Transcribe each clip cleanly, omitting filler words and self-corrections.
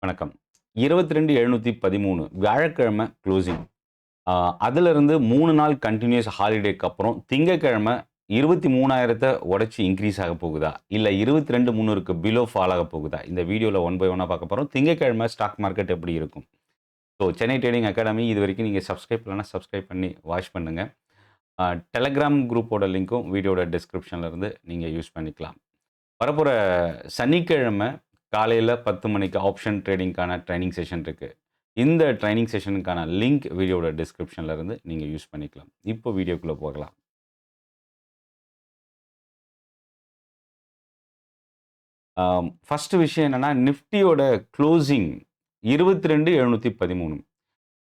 வணக்கம். 22,713 வியாழக்கிழமை க்ளோசிங். அதிலிருந்து 3 நாள் கன்டினியூஸ் ஹாலிடேக்கு அப்புறம் திங்கட்கிழமை 23,000 உடைச்சு இன்கிரீஸ் ஆக போகுதா? இல்ல 22,300க்கு பிலோ ஃபால் ஆக போகுதா? இந்த வீடியோல ஒன் பை ஒன்னா பார்க்க போறோம். திங்கட்கிழமை ஸ்டாக் மார்க்கெட் எப்படி இருக்கும்? ஸோ சென்னை ட்ரேடிங் அகாடமி இதுவரைக்கும் நீங்க சப்ஸ்கிரைப் பண்ணலனா சப்ஸ்கிரைப் பண்ணி வாட்ச் பண்ணுங்க. டெலகிராம் குரூப்போட லிங்க்கும் வீடியோட டிஸ்கிரிப்ஷன்ல இருந்து நீங்க யூஸ் பண்ணிக்கலாம். வரப்போற சனிக்கிழமை காலையில 10 மணிக்கு ஆப்ஷன் ட்ரேடிங்க்கான ட்ரைனிங் செஷன் இருக்கு. இந்த ட்ரைனிங் செஷனுக்கான லிங்க் வீடியோட டிஸ்கிரிப்ஷன்ல இருந்து நீங்க யூஸ் பண்ணிக்கலாம். இப்போ வீடியோக்குள்ள போகலாம். ஃபர்ஸ்ட் விஷயம் என்னன்னா, நிஃப்டியோட க்ளோசிங் 22,713.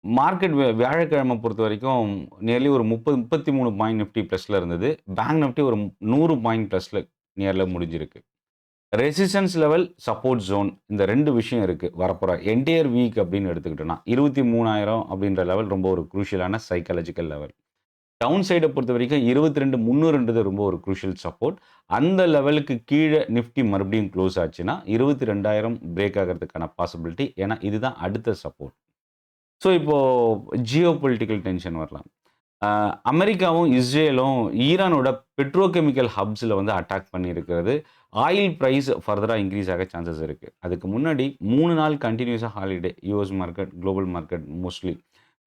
மார்க்கெட் வியாழக்கிழமை பொறுத்தவரைக்கும் நியர்லி ஒரு 30, 33 பாயிண்ட் நிஃப்டி பிளஸ்ல இருந்தது. பேங்க் நிஃப்டி ஒரு 100 பாயிண்ட் பிளஸ்ல நியர்ல முடிஞ்சிருக்கு. ரெசிஸ்டன்ஸ் லெவல், சப்போர்ட் ஜோன் இந்த 2 விஷயம் இருக்கு. வரப்போற என்டையர் வீக் அப்படின்னு எடுத்துக்கிட்டோம்னா, 23,000 அப்படின்ற லெவல் ரொம்ப ஒரு குரூஷியலான சைக்காலஜிக்கல் லெவல். டவுன் சைட பொறுத்தவரைக்கும் 22,300ன்றது ரொம்ப ஒரு குரூஷியல் சப்போர்ட். அந்த லெவலுக்கு கீழ நிஃப்டி மறுபடியும் க்ளோஸ் ஆச்சுன்னா, 22,000 பிரேக் ஆகறதுக்கான பாசிபிலிட்டி. ஏன்னா, இதுதான் அடுத்த சப்போர்ட். ஸோ, இப்போ ஜியோ பொலிட்டிக்கல் டென்ஷன் வரலாம். அமெரிக்காவும், இஸ்ரேலும் ஈரானோட பெட்ரோகெமிக்கல் ஹப்ஸ்ல வந்து அட்டாக் பண்ணியிருக்கிறது. ஆயில் பிரைஸ் ஃபர்தரா இன்கிரீஸ் ஆக சான்சஸ் இருக்கு. அதுக்கு முன்னாடி 3 நாள் கன்டினியூஸா holiday. US market, global market mostly.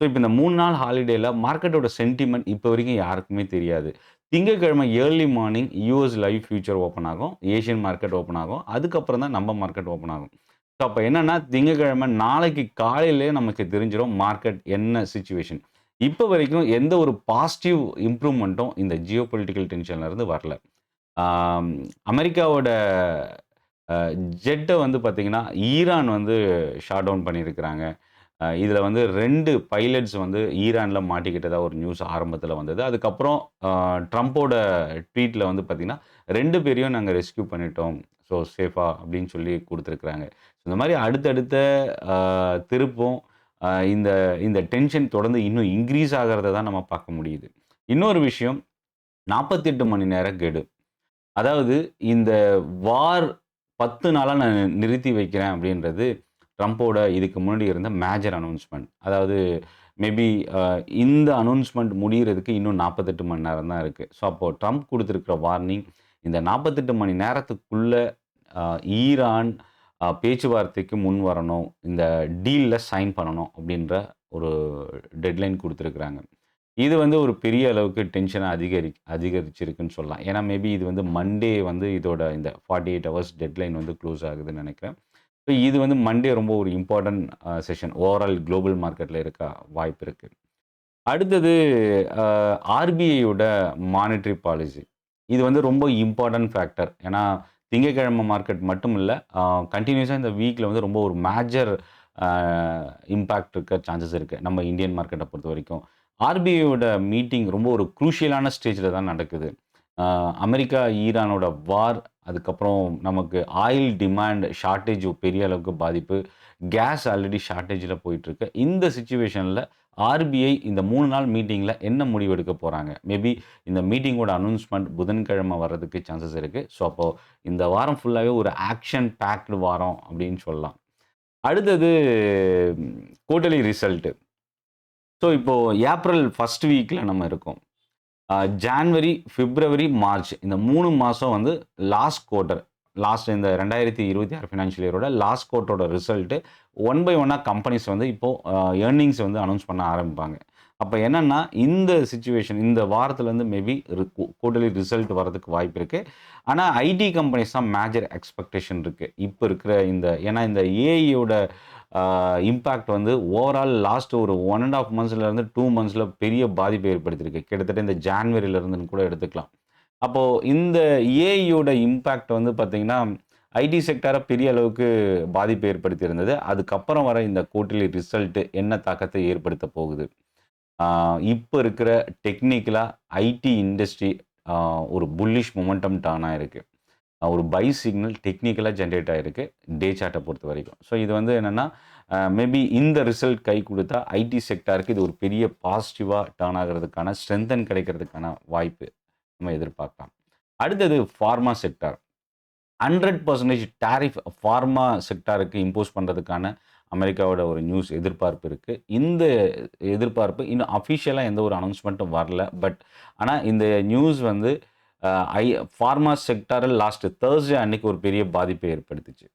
So, இப்போ இந்த 3 நாள் ஹாலிடேல மார்க்கெட்டோட சென்டிமென்ட் இப்போ வரைக்கும் யாருக்குமே தெரியாது. திங்கட்கிழமை early morning US live future open ஆகும். ஏசியன் மார்க்கெட் ஓப்பன் ஆகும். அதுக்கப்புறம் தான் நம்ம மார்க்கெட் ஓப்பன் ஆகும். ஸோ, அப்போ என்னன்னா திங்கட்கிழமை நாளைக்கு காலையிலேயே நமக்கு தெரிஞ்சிரும் மார்க்கெட் என்ன சிச்சுவேஷன். இப்போ வரைக்கும் எந்த ஒரு பாசிட்டிவ் இம்ப்ரூவ்மெண்ட்டும் இந்த ஜியோ பொலிட்டிக்கல் டென்ஷன்ல இருந்து வரல. ஆம், அமெரிக்காவோட ஜெட்ட வந்து பார்த்தீங்கன்னா, ஈரான் வந்து ஷாட் டவுன் பண்ணியிருக்கிறாங்க. இதில வந்து 2 பைலட்ஸ் வந்து ஈரான்ல மாட்டிக்கிட்டதா ஒரு நியூஸ் ஆரம்பத்தில வந்தது. அதுக்கப்புறம் ட்ரம்போட ட்வீட்ல வந்து பார்த்தீங்கன்னா, 2 பேரையும் நாங்க ரெஸ்க்யூ பண்ணிட்டோம். ஸோ சேஃபா அப்படின்னு சொல்லி குடுத்துருக்காங்க. இந்த மாரி அடுத்தடுத்த அ திருப்பும் இந்த இந்த டென்ஷன் தொடர்ந்து இன்னும் இன்கிரீஸ் ஆகுறத தான் நம்ம பார்க்க முடியுது. இன்னொரு விஷயம் 48 மணி நேர கெடு. அதாவது இந்த வார் 10 நாளா நான் நிறுத்தி வைக்கிறேன் அப்படின்றது ட்ரம்போட இதுக்கு முன்னாடி இருந்த மேஜர் அனவுன்ஸ்மென்ட். அதாவது மேபி அ இந்த அனவுன்ஸ்மென்ட் முடியறதுக்கு இன்னும் 48 மணி நேரம் தான் இருக்கு. ஸோ அப்போ ட்ரம்ப் குடுத்திருக்கிற வார்னிங் இந்த 48 மணி நேரத்துக்குள்ள ஈரான் பேச்சுவார்த்தைக்கு முன் வரணும். இந்த டீல்ல சைன் பண்ணணும் அப்படின்ற ஒரு டெட்லைன் குடுத்திருக்கிறாங்க. இது வந்து ஒரு பெரிய அளவுக்கு டென்ஷன அதிகரிச்சிருக்குன்னு சொல்லலாம். ஏன்னா, மேபி இது வந்து மண்டே வந்து இதோட இந்த 48 ஹவர்ஸ் டெட்லைன் வந்து க்ளோஸ் ஆகுதுன்னு நெனைக்கிறேன். ஸோ இது வந்து மண்டே ரொம்ப ஒரு இம்பார்ட்டன்ட் செஷன். ஓவரால் குளோபல் மார்க்கெட்ல இருக்க வாய்ப்பு இருக்கு. அடுத்தது அ ஆர்பிஐயோட மானிட்டரி பாலிசி. இது வந்து ரொம்ப இம்பார்ட்டன்ட் ஃபேக்டர். ஏன்னா, திங்கட்கிழமை மார்க்கெட் மட்டும் இல்ல, கன்டினியூஸா இந்த வீக்ல வந்து ரொம்ப ஒரு மேஜர் அ இம்பாக்ட் இருக்க சான்சஸ் இருக்கு. நம்ம இந்தியன் மார்க்கெட்ட பொறுத்தவரைக்கும். ஆர்பிஐயோட மீட்டிங் ரொம்ப ஒரு குரூஷியலான ஸ்டேஜ்ல தான் நடக்குது. அ அமெரிக்கா, ஈரானோட வார், அதுக்கப்புறம் நமக்கு ஆயில் டிமாண்ட் ஷார்ட்டேஜ் பெரிய அளவுக்கு பாதிப்பு. கேஸ் ஆல்ரெடி ஷார்ட்டேஜ்ல போயிட்டுருக்கு. இந்த சிச்சுவேஷன்ல ஆர்பிஐ இந்த 3 நாள் மீட்டிங்ல என்ன முடிவு எடுக்க போறாங்க? மேபி இந்த மீட்டிங்கோட அனவுன்ஸ்மென்ட் புதன்கிழமை வர்றதுக்கு சான்சஸ் இருக்கு. ஸோ, அப்போ இந்த வாரம் ஃபுல்லாவே ஒரு ஆக்ஷன் பேக்டு வாரம் அப்படின்னு சொல்லலாம். அடுத்தது குவார்ட்டர்லி ரிசல்ட். ஸோ, இப்போ ஏப்ரல் 1 வீக்ல நம்ம இருக்கோம். ஜான்வரி, பிப்ரவரி, மார்ச் இந்த 3 மாசம் வந்து லாஸ்ட் குவார்ட்டர். இந்த 2026 ஃபினான்ஷியல் இயரோட லாஸ்ட் குவார்ட்டரோட ரிசல்ட் ஒன் பை ஒன்னா கம்பெனிஸ் வந்து இப்போ எர்னிங்ஸ் வந்து அனவுன்ஸ் பண்ண ஆரம்பிப்பாங்க. அப்ப என்னன்னா, இந்த சிச்சுவேஷன் இந்த வாரத்திலருந்து மேபி குவார்ட்டர்லி ரிசல்ட் வரதுக்கு வாய்ப்பு இருக்கு. ஆனா, ஐடி கம்பெனிஸ் தான் மேஜர் எக்ஸ்பெக்டேஷன் இருக்கு. இப்ப இருக்கிற ஏன்னா இந்த ஏஐயோட இம்பாக்ட் வந்து ஓவரால் லாஸ்ட் ஒரு 1 1/2 மந்த்ஸ்லேருந்து 2 மந்த்ஸ்ல பெரிய பாதிப்பை ஏற்படுத்தியிருக்கு. கிட்டத்தட்ட இந்த ஜான்வரியிலிருந்துன்னு கூட எடுத்துக்கலாம். அப்போ இந்த ஏஐயோட இம்பாக்ட் வந்து பார்த்தீங்கன்னா, ஐடி செக்டார பெரிய அளவுக்கு பாதிப்பை ஏற்படுத்தியிருந்தது. அதுக்கப்புறம் வர இந்த குவார்ட்டர்லி ரிசல்ட் என்ன தாக்கத்தை ஏற்படுத்த போகுது? ஆ இப்ப இருக்கிற டெக்னிக்கலா ஐடி இண்டஸ்ட்ரி ஆ ஒரு புல்லிஷ் மொமெண்டம் டர்ன் ஆயிருக்கு. ஒரு பை சிக்னல் டெக்னிக்கலா ஜெனரேட் ஆயிருக்கு. டே சார்ட்ட பொறுத்தவரைக்கும். ஸோ இது வந்து என்னன்னா, மேபி இந்த ரிசல்ட் கை குடுத்தா ஐடி செக்டாருக்கு இது ஒரு பெரிய பாசிட்டிவா டர்ன் ஆகுறதுக்கான ஸ்ட்ரெங்தன் கிடைக்கிறதுக்கான வாய்ப்பு நம்ம எதிர்பார்க்கலாம். அடுத்தது பார்மா செக்டார். 100% டாரிஃப் ஃபார்மா செக்டாருக்கு இம்போஸ் பண்ணுறதுக்கான அமெரிக்காவோட ஒரு நியூஸ் எதிர்பார்ப்பு இருக்குது. இந்த எதிர்பார்ப்பு இன்னும் அஃபிஷியலாக எந்த ஒரு அனௌன்ஸ்மெண்ட்டும் வரல. பட் ஆனால் இந்த நியூஸ் வந்து ஃபார்மா செக்டாரில் லாஸ்ட் தேர்ஸ்டே அன்னைக்கு ஒரு பெரிய பாதிப்பை ஏற்படுத்துச்சு.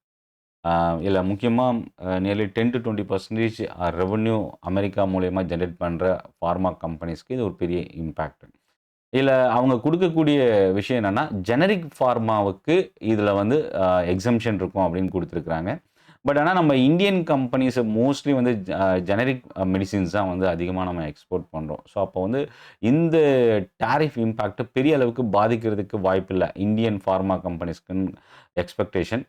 இதில் முக்கியமாக நியர்லி 10-20% ரெவன்யூ அமெரிக்கா மூலயமா ஜென்ரேட் பண்ணுற ஃபார்மா கம்பெனிஸ்க்கு இது ஒரு பெரிய இம்பேக்ட். இதில் அவங்க கொடுக்கக்கூடிய விஷயம் என்னென்னா, ஜெனரிக் ஃபார்மாவுக்கு இதில் வந்து எக்ஸம்ஷன் இருக்கும் அப்படின்னு கொடுத்துருக்குறாங்க. பட் ஆனால் நம்ம இந்தியன் கம்பெனிஸை மோஸ்ட்லி வந்து ஜெனரிக் மெடிசின்ஸ் தான் வந்து அதிகமாக நம்ம எக்ஸ்போர்ட் பண்ணுறோம். ஸோ அப்போ வந்து இந்த டாரிஃப் இம்பேக்ட் பெரிய அளவுக்கு பாதிக்கிறதுக்கு வாய்ப்பில்லை இந்தியன் ஃபார்மா கம்பெனிஸ்க்குன்னு எக்ஸ்பெக்டேஷன்.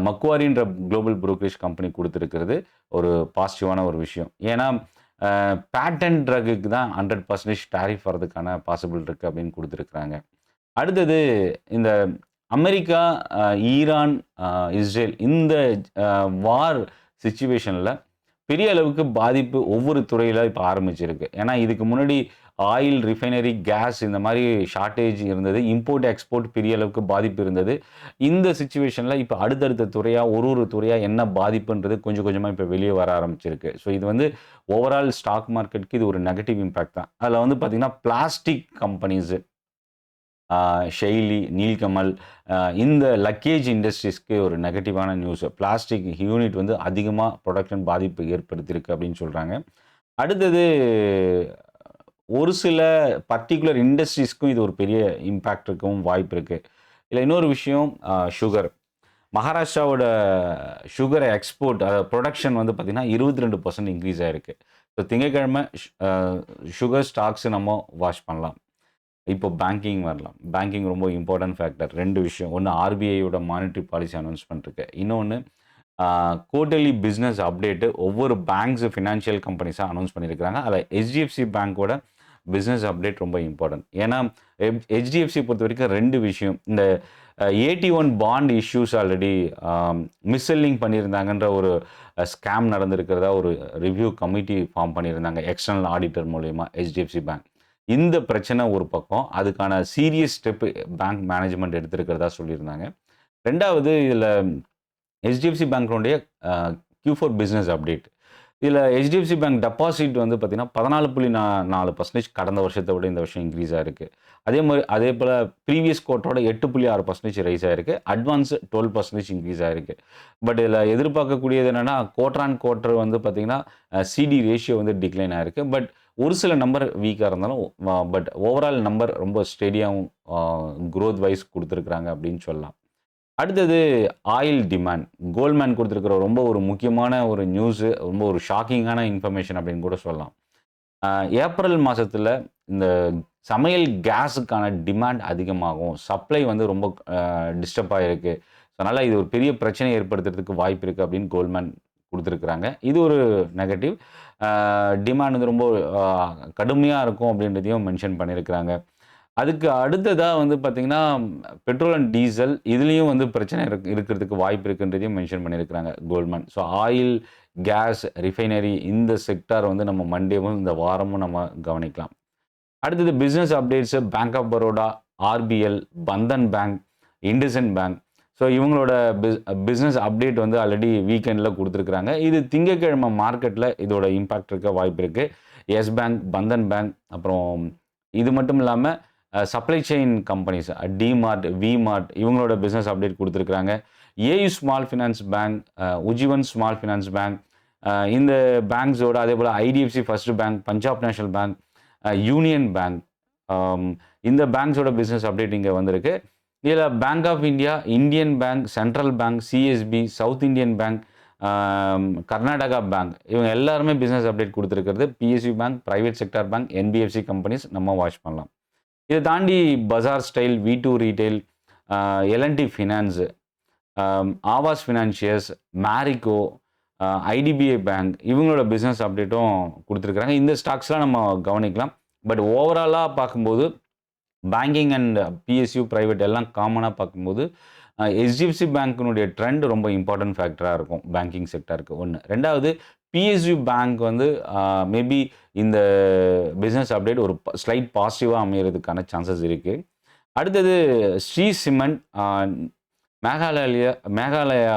மக்வாரின்ற குளோபல் புரோக்கரேஜ் கம்பெனி கொடுத்துருக்கிறது ஒரு பாசிட்டிவான ஒரு விஷயம். ஏன்னா பேட்டன்ட் ட்ரக்குக்கு தான் 100% டாரிஃப் வர்றதுக்கான பாசிபிள் இருக்குது அப்படின்னு கொடுத்துருக்குறாங்க. அடுத்தது இந்த அமெரிக்கா, ஈரான், இஸ்ரேல் இந்த வார் சிச்சுவேஷனில் பெரிய அளவுக்கு பாதிப்பு ஒவ்வொரு துறையில் இப்போ ஆரம்பிச்சிருக்கு. ஏன்னா இதுக்கு முன்னாடி ஆயில், ரிஃபைனரி, கேஸ் இந்த மாதிரி ஷார்ட்டேஜ் இருந்தது. இம்போர்ட், எக்ஸ்போர்ட் பெரிய அளவுக்கு பாதிப்பு இருந்தது. இந்த சிச்சுவேஷனில் இப்போ அடுத்தடுத்த துறையாக ஒரு துறையாக என்ன பாதிப்புன்றது கொஞ்சம் கொஞ்சமாக இப்போ வெளியே வர ஆரம்பிச்சிருக்கு. ஸோ இது வந்து ஓவரால் ஸ்டாக் மார்க்கெட்டுக்கு இது ஒரு நெகட்டிவ் இம்பேக்ட் தான். அதில் வந்து பார்த்திங்கன்னா பிளாஸ்டிக் கம்பெனிஸு, ஷெய்லி, நீல்கமல், இந்த லக்கேஜ் இண்டஸ்ட்ரீஸ்க்கு ஒரு நெகட்டிவான நியூஸ். பிளாஸ்டிக் யூனிட் வந்து அதிகமாக ப்ரொடக்ஷன் பாதிப்பு ஏற்படுத்தியிருக்கு அப்படின்னு சொல்கிறாங்க. அடுத்தது ஒரு சில பர்டிகுலர் இண்டஸ்ட்ரீஸ்க்கும் இது ஒரு பெரிய இம்பேக்ட் இருக்கவும் வாய்ப்பு இருக்குது. இதில் இன்னொரு விஷயம், சுகர். மகாராஷ்டிராவோட சுகர் எக்ஸ்போர்ட் ப்ரொடக்ஷன் வந்து பார்த்திங்கன்னா 22% இன்க்ரீஸ் ஆகிருக்கு. ஸோ திங்கட்கிழமை சுகர் ஸ்டாக்ஸ் நம்ம வாட்ச் பண்ணலாம். இப்போ பேங்கிங் வரலாம். பேங்கிங் ரொம்ப இம்பார்ட்டன்ட் ஃபேக்டர். 2 விஷயம். ஒன்று ஆர்பிஐயோட மானிட்டரி பாலிசி அனௌன்ஸ்மெண்ட் இருக்குது. இன்னொன்று குவார்ட்டர்லி பிஸ்னஸ் அப்டேட்டு ஒவ்வொரு பேங்க்ஸு, ஃபினான்ஷியல் கம்பெனிஸாக அனௌன்ஸ் பண்ணியிருக்கிறாங்க. அதில் ஹெச்டிஎஃப்சி பேங்க்கோட பிஸ்னஸ் அப்டேட் ரொம்ப இம்பார்ட்டன்ட். ஏன்னா ஹெச்டிஎஃப்சி பொறுத்த வரைக்கும் 2 விஷயம். இந்த AT1 பாண்ட் இஷ்யூஸ் ஆல்ரெடி மிஸ்செல்லிங் பண்ணியிருந்தாங்கன்ற ஒரு ஸ்கேம் நடந்திருக்கிறதா ஒரு ரிவ்யூ கமிட்டி ஃபார்ம் பண்ணியிருந்தாங்க எக்ஸ்டர்னல் ஆடிட்டர் மூலயமா ஹெச்டிஎஃப்சி பேங்க். இந்த பிரச்சனை ஒரு பக்கம், அதுக்கான சீரியஸ் ஸ்டெப்பு பேங்க் மேனேஜ்மெண்ட் எடுத்திருக்கிறதா சொல்லியிருந்தாங்க. 2வது இதில் ஹெச்டிஎஃப்சி பேங்க்குடைய Q4 பிஸ்னஸ் அப்டேட். இதில் ஹெச்டிஎஃப்சி பேங்க் டெபாசிட் வந்து பார்த்திங்கன்னா 14.4% கடந்த வருஷத்தை விட இந்த வருஷம் இன்க்ரீஸ் ஆகிருக்கு. அதே போல் ப்ரீவியஸ் குவார்ட்டரோட 8.6% ரைஸ் ஆகிருக்கு. அட்வான்ஸ் 12% இன்க்ரீஸ் ஆகிருக்கு. பட் இதில் எதிர்பார்க்கக்கூடியது என்னென்னா, குவார்ட்டர் வந்து பார்த்திங்கன்னா CD ரேஷியோ வந்து டிக்ளைன் ஆகிருக்கு. பட் ஒரு சில நம்பர் வீக்காக இருந்தாலும் பட் ஓவரால் நம்பர் ரொம்ப ஸ்டெடியாகவும் க்ரோத் வைஸ் கொடுத்துருக்குறாங்க அப்படின்னு சொல்லலாம். அடுத்தது ஆயில் டிமாண்ட். கோல்ட்மேன் கொடுத்துருக்குற ரொம்ப ஒரு முக்கியமான ஒரு நியூஸு, ரொம்ப ஒரு ஷாக்கிங்கான இன்ஃபர்மேஷன் அப்படின்னு கூட சொல்லலாம். ஏப்ரல் மாதத்தில் இந்த சமையல் கேஸுக்கான டிமாண்ட் அதிகமாகும். சப்ளை வந்து ரொம்ப டிஸ்டர்ப் ஆகிருக்கு. அதனால் இது ஒரு பெரிய பிரச்சனை ஏற்படுத்துறதுக்கு வாய்ப்பு இருக்குது அப்படின்னு கோல்ட்மேன் கொடுத்துருக்குறாங்க. இது ஒரு நெகட்டிவ். டிமாண்ட் வந்து ரொம்ப கடுமையாக இருக்கும் அப்படின்றதையும் மென்ஷன் பண்ணியிருக்கிறாங்க. அதுக்கு அடுத்ததாக வந்து பார்த்திங்கன்னா பெட்ரோல் அண்ட் டீசல், இதுலேயும் வந்து பிரச்சனை இருக்கிறதுக்கு வாய்ப்பு இருக்குன்றதையும் மென்ஷன் பண்ணியிருக்கிறாங்க Goldman. So oil, gas, refinery இந்த செக்டார் வந்து நம்ம மண்டேவும் இந்த வாரமும் நம்ம கவனிக்கலாம். அடுத்தது business updates bank of Baroda, RBL, Bandhan bank, IndusInd bank. So இவங்களோட பிஸ்னஸ் அப்டேட் வந்து ஆல்ரெடி வீக்கெண்டில் கொடுத்துருக்குறாங்க. இது திங்கட்கிழமை மார்க்கெட்டில் இதோட இம்பேக்ட் இருக்க வாய்ப்பு இருக்குது. எஸ் பேங்க், பந்தன் பேங்க், அப்புறம் இது மட்டும் இல்லாமல் supply chain companies DMart, VMart இவங்களோட பிஸ்னஸ் அப்டேட் கொடுத்துருக்குறாங்க. AU small finance bank, Ujjivan small finance bank, இந்த பேங்க்ஸோட அதே போல் IDFC first bank, Punjab national bank, union bank, இந்த பேங்க்ஸோட பிஸ்னஸ் அப்டேட் இங்கே வந்திருக்கு. இதில் bank of India, Indian bank, central bank, CSB, south Indian bank, Karnataka bank இவங்க எல்லாருமே பிஸ்னஸ் அப்டேட் கொடுத்துருக்கிறது. PSU bank, private sector bank, NBFC companies நம்ம வாட்ச் பண்ணலாம். இதை தாண்டி பஜார் ஸ்டைல், V2 ரீட்டைல், L&T ஃபினான்ஸு, Aavas financiers, Marico, IDBI bank இவங்களோட பிஸ்னஸ் அப்டேட்டும் கொடுத்துருக்குறாங்க. இந்த ஸ்டாக்ஸ்லாம் நம்ம கவனிக்கலாம். பட் ஓவராலாக பார்க்கும்போது பேங்கிங் அண்ட் PSU ப்ரைவேட் எல்லாம் காமனாக பார்க்கும்போது HDFC பேங்க்கினுடைய ட்ரெண்ட் ரொம்ப இம்பார்ட்டன்ட் ஃபேக்டராக இருக்கும் பேங்கிங் செக்டருக்கு. 1. 2வது PSU பேங்க் வந்து மேபி இந்த பிஸ்னஸ் அப்டேட் ஒரு ஸ்லைட் பாசிட்டிவாக அமைகிறதுக்கான சான்சஸ் இருக்குது. அடுத்தது ஸ்ரீ சிமெண்ட், மேகாலயா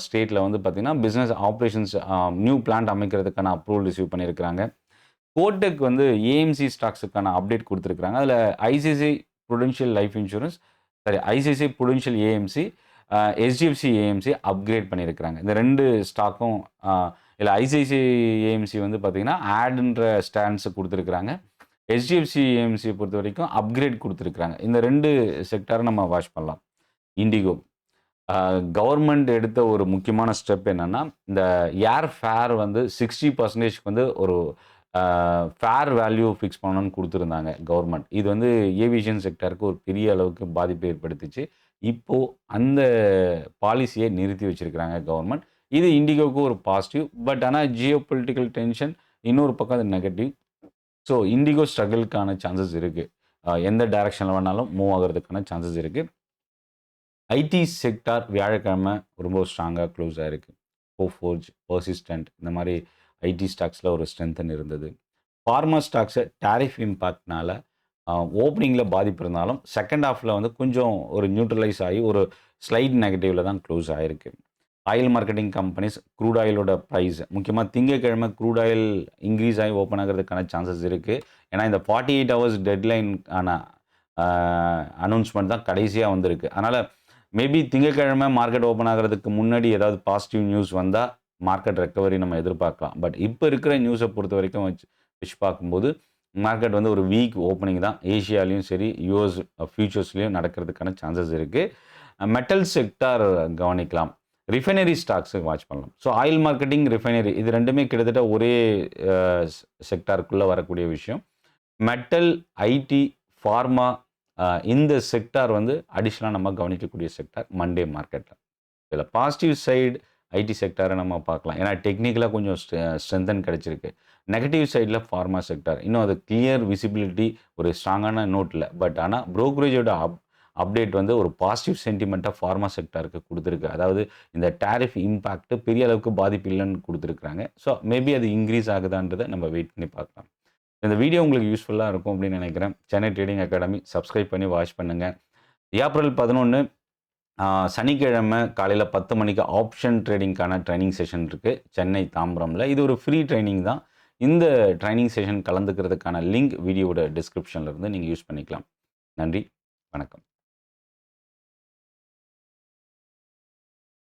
ஸ்டேட்டில் வந்து பார்த்தீங்கன்னா பிஸ்னஸ் ஆப்ரேஷன்ஸ் நியூ பிளான்ட் அமைக்கிறதுக்கான அப்ரூவல் ரிசீவ் பண்ணியிருக்கிறாங்க. கோடெக் வந்து ஏஎம்சி ஸ்டாக்ஸுக்கான அப்டேட் கொடுத்துருக்காங்க. அதில் ICICI prudential life insurance ICICI prudential AMC HDFC AMC upgrade பண்ணியிருக்கிறாங்க. இந்த 2 ஸ்டாக்கும் இல்லை ஐசிஐசிஐ ஏஎம்சி வந்து பார்த்தீங்கன்னா ஆடுன்ற ஸ்டாண்ட்ஸை கொடுத்துருக்குறாங்க. HDFC ஏஎம்சியை பொறுத்த வரைக்கும் அப்கிரேட் கொடுத்துருக்குறாங்க. இந்த 2 செக்டாரை நம்ம வாட்ச் பண்ணலாம். இண்டிகோ கவர்மெண்ட் எடுத்த ஒரு முக்கியமான ஸ்டெப் என்னென்னா, இந்த ஏர் ஃபேர் வந்து 60% வந்து ஒரு ஃபேர் வேல்யூ ஃபிக்ஸ் பண்ணணும்னு கொடுத்துருந்தாங்க கவர்மெண்ட். இது வந்து ஏவியேஷன் செக்டருக்கு ஒரு பெரிய அளவுக்கு பாதிப்பை ஏற்படுத்திச்சு. இப்போது அந்த பாலிசியை நிறுத்தி வச்சிருக்கிறாங்க கவர்மெண்ட். இது இண்டிகோவுக்கு ஒரு பாசிட்டிவ். பட் ஆனால் ஜியோ பொலிட்டிக்கல் டென்ஷன் இன்னொரு பக்கம் அது நெகட்டிவ். ஸோ இண்டிகோ ஸ்ட்ரகிள்க்கான சான்சஸ் இருக்குது. எந்த டைரக்ஷனில் வேணாலும் மூவ் ஆகிறதுக்கான சான்சஸ் இருக்குது. ஐடி செக்டார் வியாழக்கிழமை ரொம்ப ஸ்ட்ராங்காக க்ளோஸ் ஆகிருக்கு. கோஃபோர்ஜ், பர்சிஸ்டன்ட் இந்த மாதிரி ஐடி ஸ்டாக்ஸில் ஒரு ஸ்ட்ரென்தன் இருந்தது. ஃபார்மா ஸ்டாக்ஸை டாரிஃப் இம்பேக்ட்னால ஓப்பனிங்கில் பாதிப்பு இருந்தாலும் செகண்ட் ஹாஃபில் வந்து கொஞ்சம் ஒரு நியூட்ரலைஸ் ஆகி ஒரு ஸ்லைட் நெகட்டிவில் தான் க்ளோஸ் ஆகிருக்கு. ஆயில் மார்க்கெட்டிங் கம்பெனிஸ் க்ரூட் ஆயிலோட ப்ரைஸ் முக்கியமாக திங்கக்கிழமை க்ரூட் ஆயில் இன்க்ரீஸ் ஆகி ஓப்பன் ஆகிறதுக்கான சான்சஸ் இருக்குது. ஏன்னா இந்த 48 hours டெட்லைன் ஆன அனௌன்ஸ்மெண்ட் தான் கடைசியாக வந்திருக்கு. அதனால் மேபி திங்கக்கிழமை மார்க்கெட் ஓப்பன் ஆகிறதுக்கு முன்னாடி ஏதாவது பாசிட்டிவ் நியூஸ் வந்தால் மார்க்கெட் ரெக்கவரி நம்ம எதிர்பார்க்கலாம். பட் இப்போ இருக்கிற நியூஸை பொறுத்த வரைக்கும் வச்சு பார்க்கும்போது மார்க்கெட் வந்து ஒரு வீக் ஓப்பனிங் தான். ஏஷியாலையும் சரி யூஎஸ் ஃபியூச்சர்ஸ்லேயும் நடக்கிறதுக்கான சான்சஸ் இருக்குது. மெட்டல் செக்டார் கவனிக்கலாம். ரிஃபைனரி ஸ்டாக்ஸை வாட்ச் பண்ணலாம். ஸோ ஆயில் மார்க்கெட்டிங், ரிஃபைனரி இது ரெண்டுமே கிட்டத்தட்ட ஒரே செக்டாருக்குள்ளே வரக்கூடிய விஷயம். மெட்டல், ஐடி, ஃபார்மா இந்த செக்டார் வந்து அடிஷ்னலாக நம்ம கவனிக்கக்கூடிய செக்டார் மண்டே மார்க்கெட்டில். இதில் பாசிட்டிவ் சைடு ஐடி செக்டாரை நம்ம பார்க்கலாம். ஏன்னா டெக்னிக்கலாக கொஞ்சம் ஸ்ட்ரென்தன் கிடச்சிருக்கு. நெகட்டிவ் சைடில் ஃபார்மா செக்டார் இன்னும் அது கிளியர் விசிபிலிட்டி ஒரு ஸ்ட்ராங்கான நோட்டில். பட் ஆனால் ப்ரோக்கரேஜோட அப்டேட் வந்து ஒரு பாசிட்டிவ் சென்டிமெண்ட்டாக ஃபார்மா செக்டாருக்கு கொடுத்துருக்கு. அதாவது இந்த டாரிஃப் இம்பேக்ட் பெரிய அளவுக்கு பாதிப்பு இல்லைன்னு கொடுத்துருக்குறாங்க. ஸோ மேபி அது இன்க்ரீஸ் ஆகுதான்றதை நம்ம வெயிட் பண்ணி பார்க்கலாம். இந்த வீடியோ உங்களுக்கு யூஸ்ஃபுல்லாக இருக்கும் அப்படின்னு நினைக்கிறேன். சென்னை ட்ரேடிங் அகாடமி சப்ஸ்கிரைப் பண்ணி வாட்ச் பண்ணுங்கள். ஏப்ரல் 11 சனிக்கிழமை காலையில் 10 மணிக்கு ஆப்ஷன் ட்ரேடிங்கான ட்ரைனிங் செஷன் இருக்குது சென்னை தாம்பரமில். இது ஒரு ஃப்ரீ ட்ரைனிங் தான். இந்த ட்ரைனிங் செஷன் கலந்துக்கிறதுக்கான லிங்க் வீடியோவோட டிஸ்கிரிப்ஷனில் இருந்து நீங்கள் யூஸ் பண்ணிக்கலாம். நன்றி, வணக்கம்.